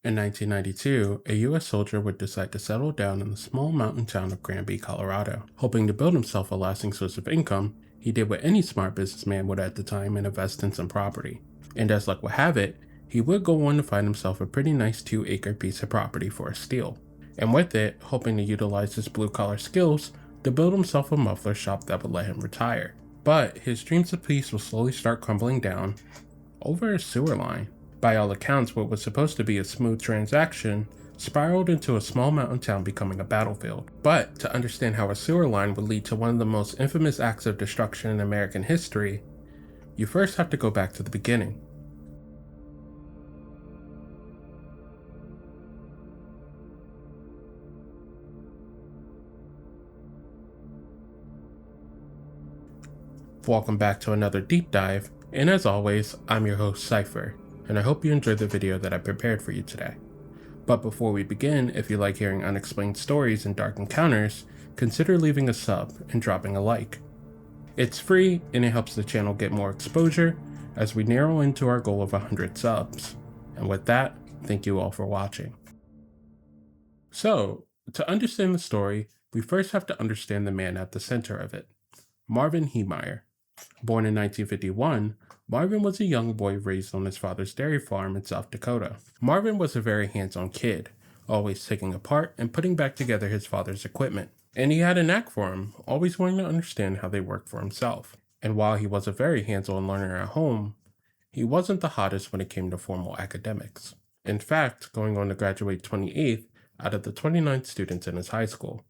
In 1992, a U.S. soldier would decide to settle down in the small mountain town of Granby, Colorado. Hoping to build himself a lasting source of income, he did what any smart businessman would at the time and invest in some property. And as luck would have it, he would go on to find himself a pretty nice 2-acre piece of property for a steal. And with it, hoping to utilize his blue-collar skills to build himself a muffler shop that would let him retire. But his dreams of peace will slowly start crumbling down over a sewer line. By all accounts, what was supposed to be a smooth transaction spiraled into a small mountain town becoming a battlefield. But to understand how a sewer line would lead to one of the most infamous acts of destruction in American history, you first have to go back to the beginning. Welcome back to another deep dive, and as always, I'm your host Cypher, and I hope you enjoyed the video that I prepared for you today. But before we begin, if you like hearing unexplained stories and dark encounters, consider leaving a sub and dropping a like. It's free and it helps the channel get more exposure as we narrow into our goal of 100 subs. And with that, thank you all for watching. So, to understand the story, we first have to understand the man at the center of it, Marvin Heemeyer. Born in 1951, Marvin was a young boy raised on his father's dairy farm in South Dakota. Marvin was a very hands-on kid, always taking apart and putting back together his father's equipment. And he had a knack for him, always wanting to understand how they worked for himself. And while he was a very hands-on learner at home, he wasn't the hottest when it came to formal academics. In fact, going on to graduate 28th out of the 29 students in his high school.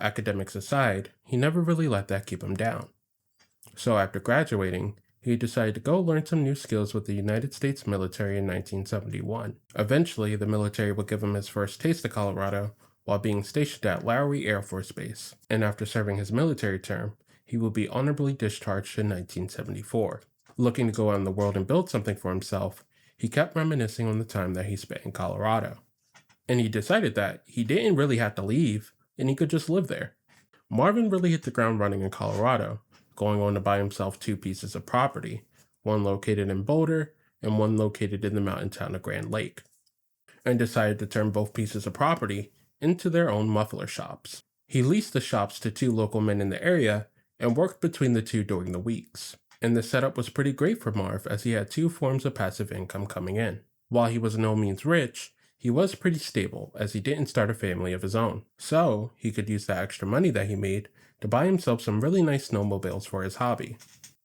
Academics aside, he never really let that keep him down. So after graduating, he decided to go learn some new skills with the United States military in 1971. Eventually, the military would give him his first taste of Colorado while being stationed at Lowry Air Force Base, and after serving his military term, he would be honorably discharged in 1974. Looking to go out in the world and build something for himself, he kept reminiscing on the time that he spent in Colorado. And he decided that he didn't really have to leave, and he could just live there. Marvin really hit the ground running in Colorado, going on to buy himself 2 pieces of property, one located in Boulder and one located in the mountain town of Grand Lake, and decided to turn both pieces of property into their own muffler shops. He leased the shops to 2 local men in the area and worked between the 2 during the weeks. And the setup was pretty great for Marv as he had 2 forms of passive income coming in. While he was no means rich, he was pretty stable as he didn't start a family of his own. So he could use the extra money that he made to buy himself some really nice snowmobiles for his hobby.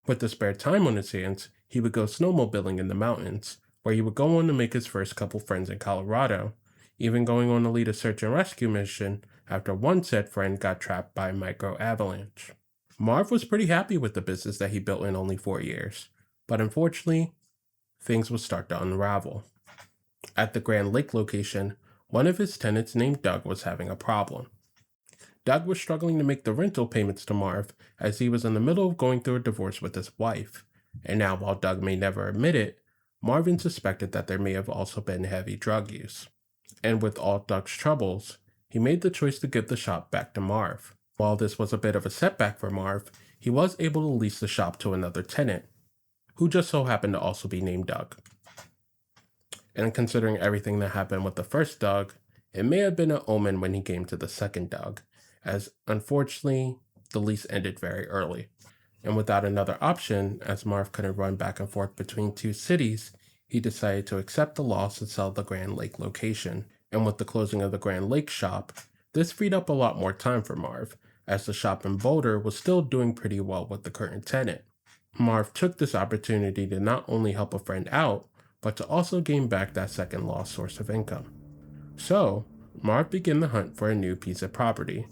With the spare time on his hands, he would go snowmobiling in the mountains, where he would go on to make his first couple friends in Colorado, even going on to lead a search and rescue mission after one said friend got trapped by a micro avalanche. Marv was pretty happy with the business that he built in only 4 years, but unfortunately, things would start to unravel. At the Grand Lake location, one of his tenants named Doug was having a problem. Doug was struggling to make the rental payments to Marv as he was in the middle of going through a divorce with his wife. And now, while Doug may never admit it, Marvin suspected that there may have also been heavy drug use. And with all Doug's troubles, he made the choice to give the shop back to Marv. While this was a bit of a setback for Marv, he was able to lease the shop to another tenant, who just so happened to also be named Doug. And considering everything that happened with the first Doug, it may have been an omen when he came to the second Doug, as unfortunately, the lease ended very early. And without another option, as Marv couldn't run back and forth between 2 cities, he decided to accept the loss and sell the Grand Lake location. And with the closing of the Grand Lake shop, this freed up a lot more time for Marv, as the shop in Boulder was still doing pretty well with the current tenant. Marv took this opportunity to not only help a friend out, but to also gain back that second lost source of income. So, Marv began the hunt for a new piece of property,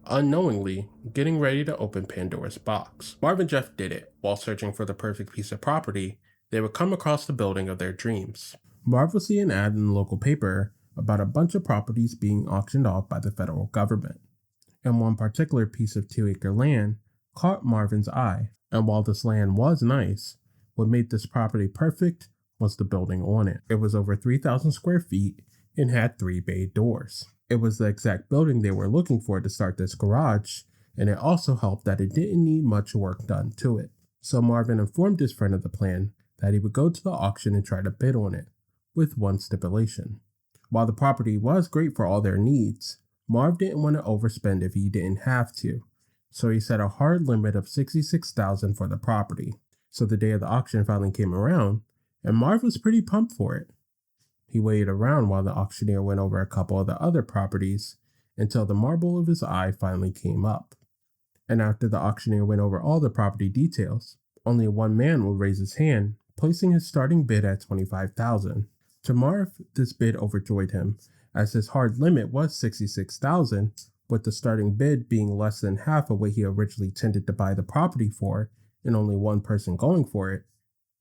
unknowingly getting ready to open Pandora's box. Marv and Jeff did it. While searching for the perfect piece of property, they would come across the building of their dreams. Marv would see an ad in the local paper about a bunch of properties being auctioned off by the federal government. And one particular piece of 2-acre land caught Marvin's eye. And while this land was nice, what made this property perfect was the building on it. It was over 3,000 square feet and had 3 bay doors. It was the exact building they were looking for to start this garage, and it also helped that it didn't need much work done to it. So Marvin informed his friend of the plan that he would go to the auction and try to bid on it, with one stipulation. While the property was great for all their needs, Marv didn't want to overspend if he didn't have to, so he set a hard limit of $66,000 for the property. So the day of the auction finally came around, and Marv was pretty pumped for it. He waited around while the auctioneer went over a couple of the other properties until the marble of his eye finally came up. And after the auctioneer went over all the property details, only one man would raise his hand, placing his starting bid at $25,000. To Marv, this bid overjoyed him, as his hard limit was $66,000, with the starting bid being less than half of what he originally intended to buy the property for, and only one person going for it.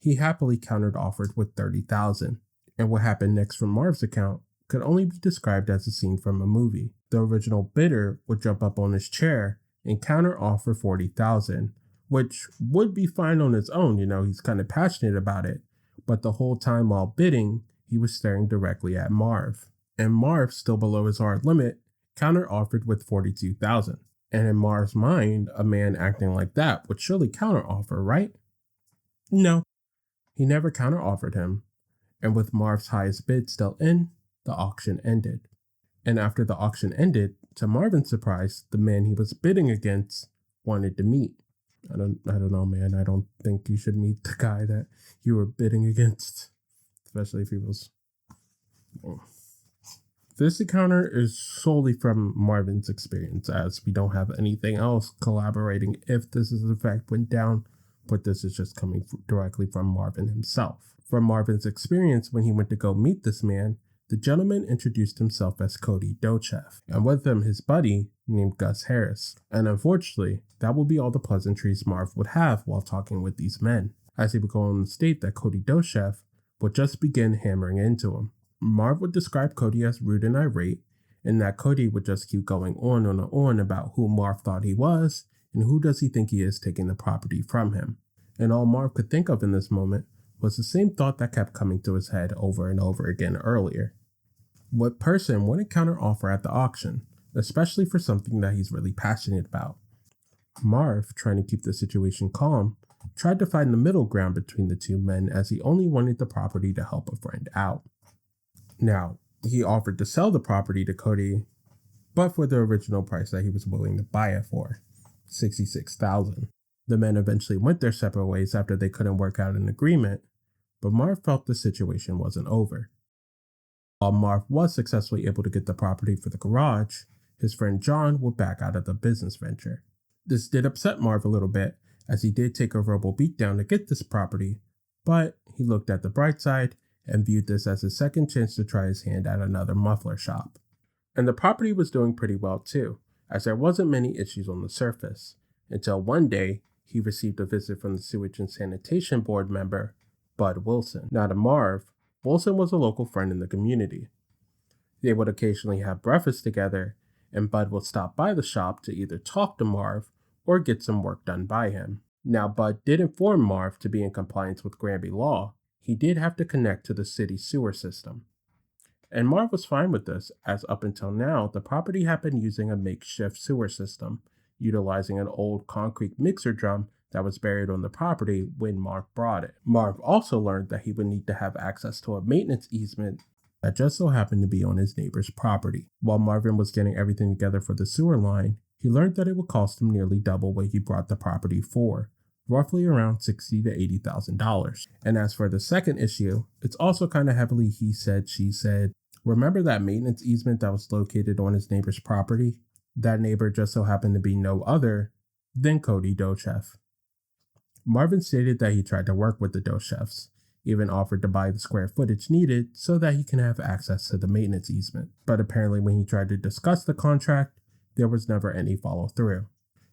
He happily countered-offered with $30,000. And what happened next from Marv's account could only be described as a scene from a movie. The original bidder would jump up on his chair and counter-offer $40,000, which would be fine on its own, he's kind of passionate about it. But the whole time while bidding, he was staring directly at Marv. And Marv, still below his hard limit, counter-offered with $42,000. And in Marv's mind, a man acting like that would surely counter-offer, right? No, he never counter-offered him. And with Marv's highest bid still in, the auction ended. And after the auction ended, to Marvin's surprise, the man he was bidding against wanted to meet. I don't know, man. I don't think you should meet the guy that you were bidding against, especially if he was. This encounter is solely from Marvin's experience, as we don't have anything else collaborating if this is in fact went down, but this is just coming directly from Marvin himself. From Marvin's experience when he went to go meet this man, the gentleman introduced himself as Cody Dochev, and with him his buddy named Gus Harris. And unfortunately, that will be all the pleasantries Marv would have while talking with these men, as he would go on to state that Cody Dochev would just begin hammering into him. Marv would describe Cody as rude and irate, and that Cody would just keep going on and on about who Marv thought he was, and who does he think he is taking the property from him. And all Marv could think of in this moment was the same thought that kept coming to his head over and over again earlier. What person wouldn't counter-offer at the auction, especially for something that he's really passionate about? Marv, trying to keep the situation calm, tried to find the middle ground between the two men, as he only wanted the property to help a friend out. Now, he offered to sell the property to Cody, but for the original price that he was willing to buy it for, $66,000. The men eventually went their separate ways after they couldn't work out an agreement, but Marv felt the situation wasn't over. While Marv was successfully able to get the property for the garage, his friend John would back out of the business venture. This did upset Marv a little bit, as he did take a verbal beatdown to get this property, but he looked at the bright side and viewed this as his second chance to try his hand at another muffler shop. And the property was doing pretty well too, as there wasn't many issues on the surface, until one day he received a visit from the Sewage and Sanitation Board member, Bud Wilson. Now to Marv, Wilson was a local friend in the community. They would occasionally have breakfast together, and Bud would stop by the shop to either talk to Marv or get some work done by him. Now Bud did inform Marv to be in compliance with Granby law, he did have to connect to the city sewer system. And Marv was fine with this, as up until now, the property had been using a makeshift sewer system, utilizing an old concrete mixer drum that was buried on the property when Marv brought it. Marv also learned that he would need to have access to a maintenance easement that just so happened to be on his neighbor's property. While Marvin was getting everything together for the sewer line, he learned that it would cost him nearly double what he brought the property for, roughly around $60,000 to $80,000. And as for the second issue, it's also kind of heavily he said, she said. Remember that maintenance easement that was located on his neighbor's property? That neighbor just so happened to be no other than Cody Dochev. Marvin stated that he tried to work with the Dochevs, even offered to buy the square footage needed so that he can have access to the maintenance easement. But apparently when he tried to discuss the contract, there was never any follow-through.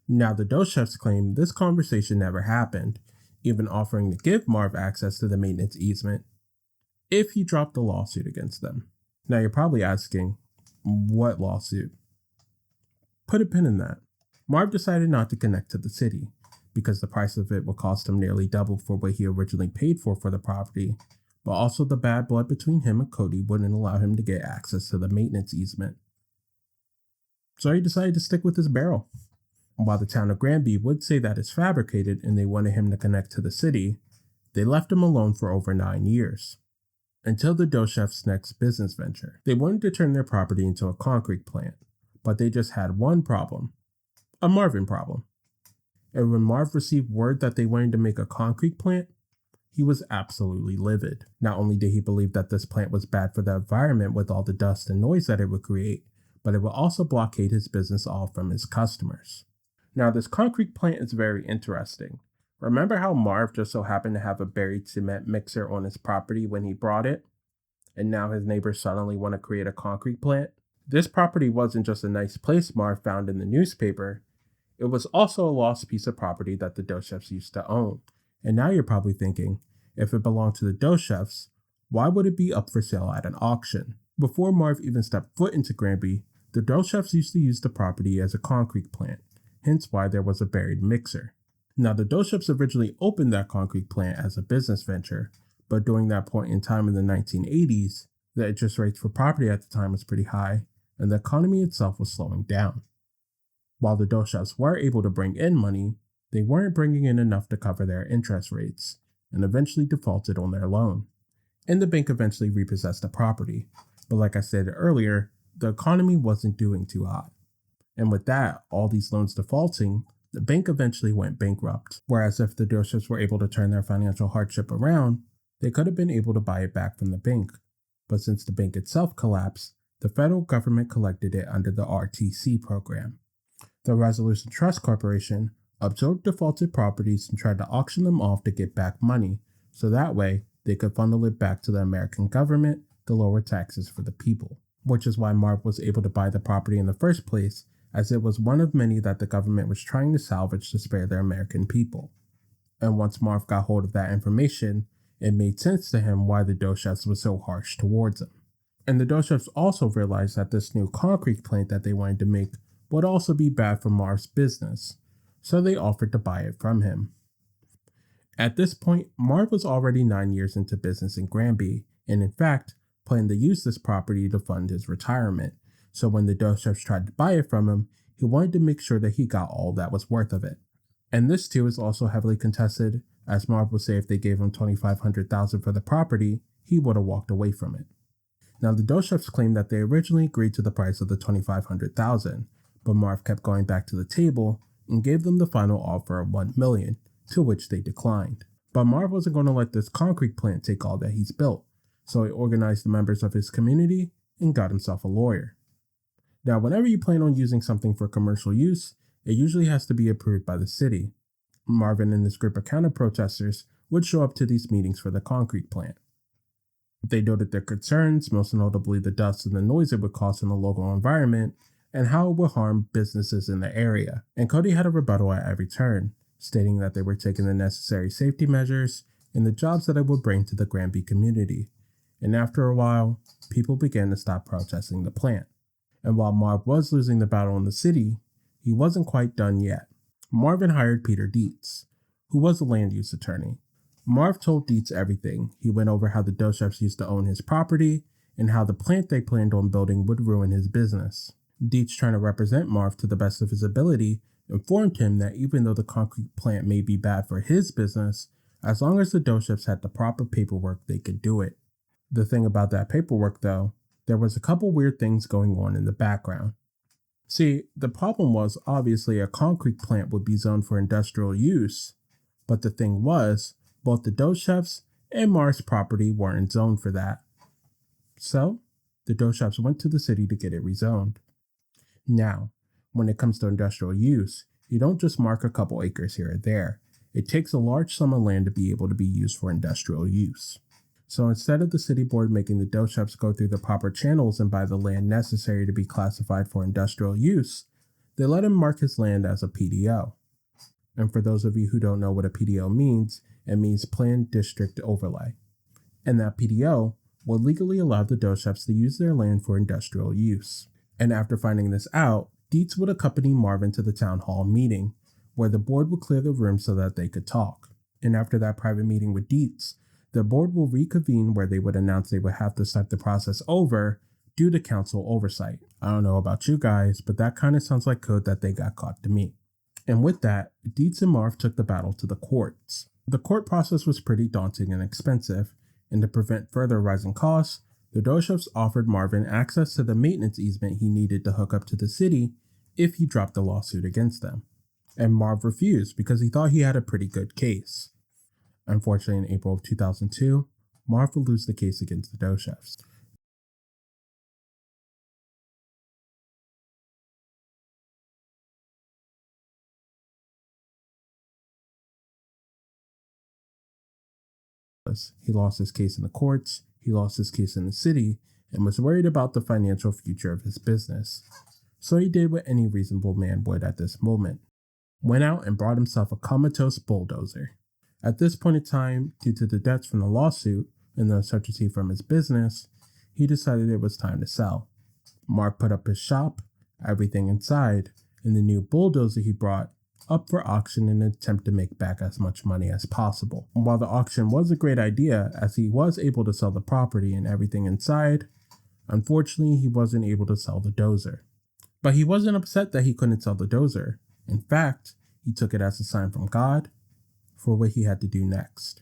Now the Dochevs claim this conversation never happened, even offering to give Marv access to the maintenance easement if he dropped a lawsuit against them. Now you're probably asking, what lawsuit? Put a pin in that. Marv decided not to connect to the city, because the price of it would cost him nearly double for what he originally paid for the property, but also the bad blood between him and Cody wouldn't allow him to get access to the maintenance easement. So he decided to stick with his barrel. While the town of Granby would say that it's fabricated and they wanted him to connect to the city, they left him alone for over 9 years. until the dough chef's next business venture. They wanted to turn their property into a concrete plant, but they just had one problem, a Marvin problem. And when Marv received word that they wanted to make a concrete plant, he was absolutely livid. Not only did he believe that this plant was bad for the environment with all the dust and noise that it would create, but it would also blockade his business off from his customers. Now, this concrete plant is very interesting. Remember how Marv just so happened to have a buried cement mixer on his property when he bought it? And now his neighbors suddenly want to create a concrete plant? This property wasn't just a nice place Marv found in the newspaper. It was also a lost piece of property that the dough chefs used to own. And now you're probably thinking, if it belonged to the dough chefs, why would it be up for sale at an auction? Before Marv even stepped foot into Granby, the dough chefs used to use the property as a concrete plant, hence why there was a buried mixer. Now, the dough chefs originally opened that concrete plant as a business venture, but during that point in time in the 1980s, the interest rates for property at the time was pretty high, and the economy itself was slowing down. While the dough chefs were able to bring in money, they weren't bringing in enough to cover their interest rates, and eventually defaulted on their loan. And the bank eventually repossessed the property. But like I said earlier, the economy wasn't doing too hot. And with that, all these loans defaulting, the bank eventually went bankrupt. Whereas if the dough chefs were able to turn their financial hardship around, they could have been able to buy it back from the bank. But since the bank itself collapsed, the federal government collected it under the RTC program. The Resolution Trust Corporation absorbed defaulted properties and tried to auction them off to get back money, so that way they could funnel it back to the American government to lower taxes for the people. Which is why Marv was able to buy the property in the first place, as it was one of many that the government was trying to salvage to spare the American people. And once Marv got hold of that information, it made sense to him why the dough chefs was so harsh towards him. And the dough chefs also realized that this new concrete plant that they wanted to make would also be bad for Marv's business, so they offered to buy it from him. At this point, Marv was already 9 years into business in Granby, and in fact, planned to use this property to fund his retirement. So when the dough chefs tried to buy it from him, he wanted to make sure that he got all that was worth of it. And this too is also heavily contested, as Marv would say if they gave him $2,500,000 for the property, he would have walked away from it. Now the dough chefs claimed that they originally agreed to the price of the $2,500,000, but Marv kept going back to the table and gave them the final offer of $1 million, to which they declined. But Marv wasn't going to let this concrete plant take all that he's built, so he organized the members of his community and got himself a lawyer. Now, whenever you plan on using something for commercial use, it usually has to be approved by the city. Marvin and his group of counter-protesters would show up to these meetings for the concrete plant. They noted their concerns, most notably the dust and the noise it would cause in the local environment, and how it would harm businesses in the area. And Cody had a rebuttal at every turn, stating that they were taking the necessary safety measures and the jobs that it would bring to the Granby community. And after a while, people began to stop protesting the plant. And while Marv was losing the battle in the city, he wasn't quite done yet. Marvin hired Peter Dietz, who was a land use attorney. Marv told Dietz everything. He went over how the dough chefs used to own his property and how the plant they planned on building would ruin his business. Dietz, trying to represent Marv to the best of his ability, informed him that even though the concrete plant may be bad for his business, as long as the dough chefs had the proper paperwork, they could do it. The thing about that paperwork, though, there was a couple weird things going on in the background. See, the problem was obviously a concrete plant would be zoned for industrial use, but the thing was, both the dough chefs and Marv's property weren't zoned for that. So, the dough chefs went to the city to get it rezoned. Now, when it comes to industrial use, you don't just mark a couple acres here or there. It takes a large sum of land to be able to be used for industrial use. So instead of the city board making the dough chefs go through the proper channels and buy the land necessary to be classified for industrial use, they let him mark his land as a PDO. And for those of you who don't know what a PDO means, it means Planned District Overlay. And that PDO will legally allow the dough chefs to use their land for industrial use. And after finding this out, Dietz would accompany Marvin to the town hall meeting, where the board would clear the room so that they could talk. And after that private meeting with Dietz, the board will reconvene where they would announce they would have to start the process over due to council oversight. I don't know about you guys, but that kind of sounds like code that they got caught to me. And with that, Dietz and Marv took the battle to the courts. The court process was pretty daunting and expensive, And to prevent further rising costs, the Doshevs offered Marvin access to the maintenance easement he needed to hook up to the city if he dropped a lawsuit against them. And Marv refused because he thought he had a pretty good case. Unfortunately, in April of 2002, Marv would lose the case against the Doshevs. He lost his case in the courts, he lost his case in the city, and was worried about the financial future of his business. So he did what any reasonable man would at this moment. Went out and bought himself a comatose bulldozer. At this point in time, due to the debts from the lawsuit and the uncertainty from his business, he decided it was time to sell. Mark put up his shop, everything inside, and the new bulldozer he brought up for auction in an attempt to make back as much money as possible. While the auction was a great idea, as he was able to sell the property and everything inside, unfortunately he wasn't able to sell the dozer. But he wasn't upset that he couldn't sell the dozer. In fact, he took it as a sign from God for what he had to do next.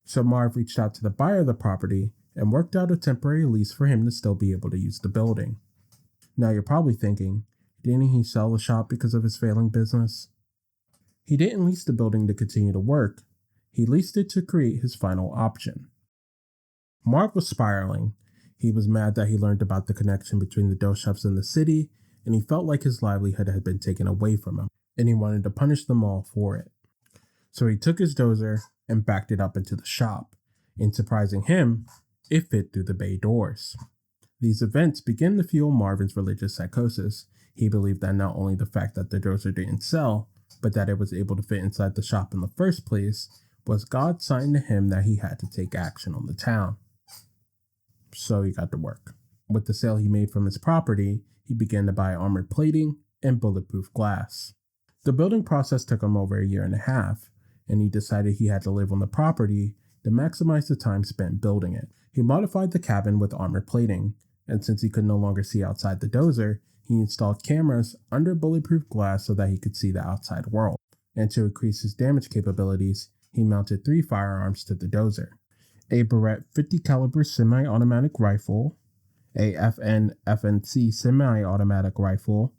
So Marv reached out to the buyer of the property and worked out a temporary lease for him to still be able to use the building. Now you're probably thinking, didn't he sell the shop because of his failing business? He didn't lease the building to continue to work. He leased it to create his final option. Marv was spiraling. He was mad that he learned about the connection between the Doshevs and the city, and he felt like his livelihood had been taken away from him, and he wanted to punish them all for it. So he took his dozer and backed it up into the shop, and surprising him, it fit through the bay doors. These events began to fuel Marvin's religious psychosis. He believed that not only the fact that the dozer didn't sell, but that it was able to fit inside the shop in the first place, was God's sign to him that he had to take action on the town. So he got to work. With the sale he made from his property, he began to buy armored plating and bulletproof glass. The building process took him over a year and a half, and he decided he had to live on the property to maximize the time spent building it. He modified the cabin with armored plating, and since he could no longer see outside the dozer, he installed cameras under bulletproof glass so that he could see the outside world. And to increase his damage capabilities, he mounted 3 firearms to the dozer: a Barrett 50 caliber semi-automatic rifle, a FN/FNC semi-automatic rifle,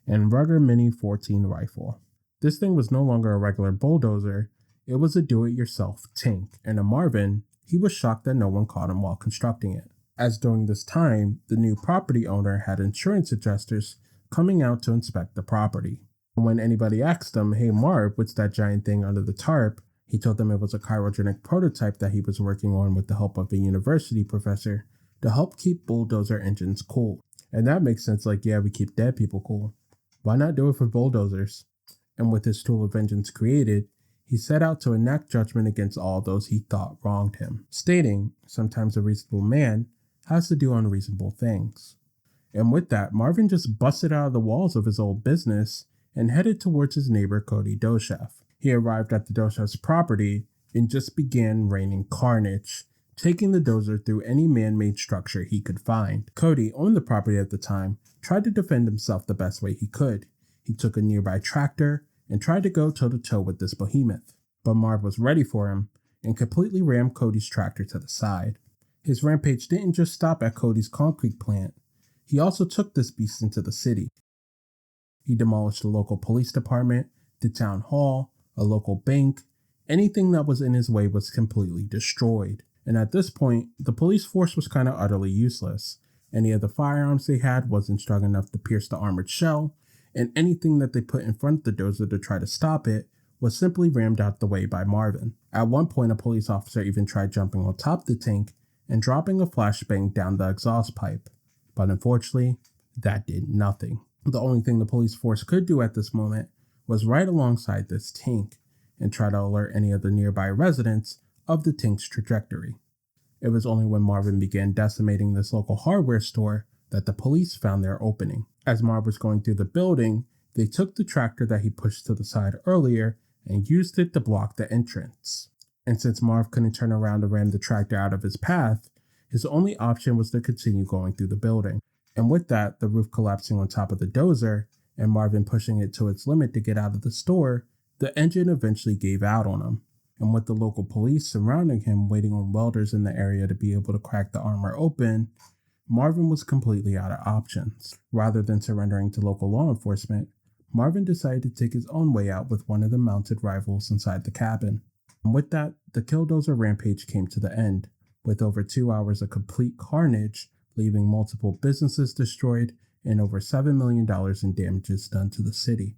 and Ruger Mini 14 rifle. This thing was no longer a regular bulldozer, it was a do-it-yourself tank, and to Marvin, he was shocked that no one caught him while constructing it, as during this time, the new property owner had insurance adjusters coming out to inspect the property. And when anybody asked him, "Hey Marv, what's that giant thing under the tarp?" he told them it was a cryogenic prototype that he was working on with the help of a university professor to help keep bulldozer engines cool. And that makes sense, like, yeah, we keep dead people cool. Why not do it for bulldozers? And with his tool of vengeance created, he set out to enact judgment against all those he thought wronged him, stating, sometimes a reasonable man has to do unreasonable things. And with that, Marvin just busted out of the walls of his old business and headed towards his neighbor Cody Doshev. He arrived at the Doshev's property and just began raining carnage, taking the dozer through any man-made structure he could find. Cody owned the property at the time, tried to defend himself the best way he could. He took a nearby tractor and tried to go toe-to-toe with this behemoth. But Marv was ready for him and completely rammed Cody's tractor to the side. His rampage didn't just stop at Cody's concrete plant. He also took this beast into the city. He demolished the local police department, the town hall, a local bank. Anything that was in his way was completely destroyed. And at this point, the police force was kind of utterly useless. Any of the firearms they had wasn't strong enough to pierce the armored shell, and anything that they put in front of the dozer to try to stop it was simply rammed out the way by Marvin. At one point, a police officer even tried jumping on top of the tank and dropping a flashbang down the exhaust pipe. But unfortunately, that did nothing. The only thing the police force could do at this moment was right alongside this tank and try to alert any of the nearby residents of the tank's trajectory. It was only when Marvin began decimating this local hardware store that the police found their opening. As Marv was going through the building, they took the tractor that he pushed to the side earlier and used it to block the entrance. And since Marv couldn't turn around to ram the tractor out of his path, his only option was to continue going through the building. And with that, the roof collapsing on top of the dozer, and Marvin pushing it to its limit to get out of the store, the engine eventually gave out on him. And with the local police surrounding him, waiting on welders in the area to be able to crack the armor open, Marvin was completely out of options. Rather than surrendering to local law enforcement, Marvin decided to take his own way out with one of the mounted rivals inside the cabin. And with that, the Killdozer rampage came to the end, with over 2 hours of complete carnage, leaving multiple businesses destroyed and over $7 million in damages done to the city.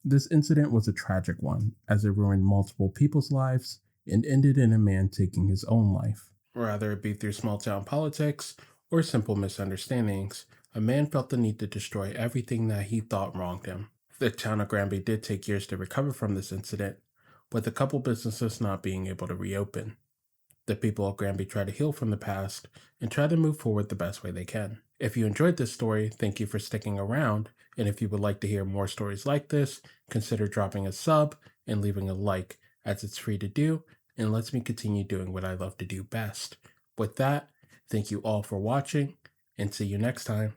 This incident was a tragic one, as it ruined multiple people's lives and ended in a man taking his own life. Whether it be through small town politics or simple misunderstandings, a man felt the need to destroy everything that he thought wronged him. The town of Granby did take years to recover from this incident, with a couple businesses not being able to reopen. The people of Granby try to heal from the past and try to move forward the best way they can. If you enjoyed this story, thank you for sticking around, and if you would like to hear more stories like this, consider dropping a sub and leaving a like, as it's free to do and lets me continue doing what I love to do best. With that, thank you all for watching, and see you next time.